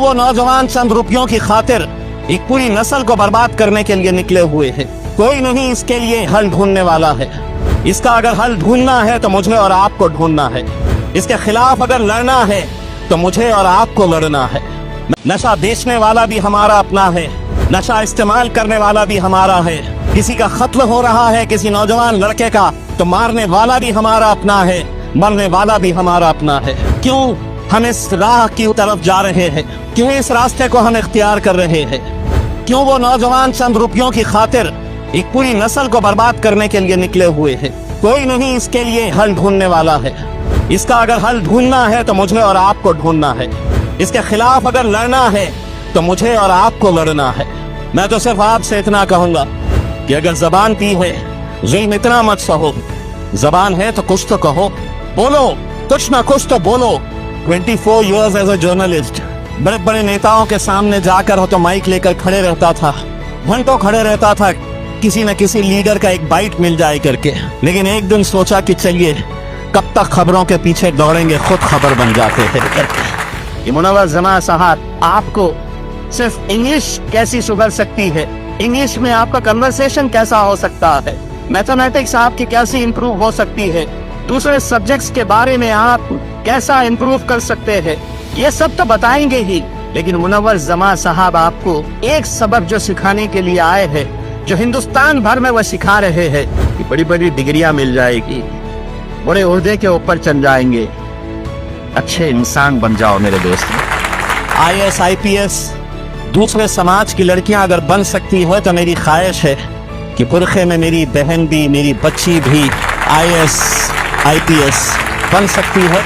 वो नौजवान चंद रुपयों की खातिर एक पूरी नस्ल को बर्बाद करने के लिए निकले हुए हैं। कोई नहीं इसके लिए हल ढूंढने वाला है। इसका अगर हल ढूंढना है तो मुझे और आपको ढूंढना है। इसके खिलाफ अगर लड़ना है तो मुझे और आपको लड़ना है। नशा बेचने वाला भी हमारा अपना है, नशा इस्तेमाल करने वाला भी हमारा है। किसी का कत्ल हो रहा है किसी नौजवान लड़के का, तो मारने वाला भी हमारा अपना है, मरने वाला भी हमारा अपना है। क्यों हम इस राह की तरफ जा रहे हैं? क्यों इस रास्ते को हम इख्तियार कर रहे हैं? क्यों वो नौजवान चंद रुपयों की खातिर एक पूरी नस्ल को बर्बाद करने के लिए निकले हुए हैं? कोई नहीं इसके लिए हल ढूंढने वाला है। इसका अगर हल ढूंढना है तो मुझे और आपको ढूंढना है। इसके खिलाफ अगर लड़ना है तो मुझे और आपको लड़ना है। मैं तो सिर्फ आपसे इतना कहूंगा कि अगर जबान पी है जुल्म इतना मत सहो। जबान है तो कुछ तो कहो, बोलो, कुछ ना कुछ तो बोलो। 24 years एज ए जर्नलिस्ट, बड़े बड़े नेताओं के सामने जाकर हो तो माइक लेकर खड़े रहता था, घंटों खड़े रहता था, किसी न किसी लीडर का एक बाइट मिल जाए करके। लेकिन एक दिन सोचा कि चलिए कब तक खबरों के पीछे दौड़ेंगे, खुद खबर बन जाते हैं। मुनव्वर जमा साहब, आपको सिर्फ इंग्लिश कैसी सुधर सकती है, इंग्लिश में आपका कन्वर्सेशन कैसा हो सकता है, मैथमेटिक्स आपकी कैसी इंप्रूव हो सकती है, दूसरे सब्जेक्ट्स के बारे में आप कैसा इंप्रूव कर सकते हैं, ये सब तो बताएंगे ही। लेकिन मुनव्वर जमा साहब आपको एक सबक जो सिखाने के लिए आए हैं, जो हिंदुस्तान भर में वो सिखा रहे हैं कि बड़ी बड़ी डिग्रियां मिल जाएगी, बड़े ओहदे के ऊपर चल जाएंगे, अच्छे इंसान बन जाओ मेरे दोस्त। IAS IPS दूसरे समाज की लड़कियां अगर बन सकती हो तो मेरी ख्वाहिश है कि पुरखे में मेरी बहन भी, मेरी बच्ची भी IAS IPS बन सकती है।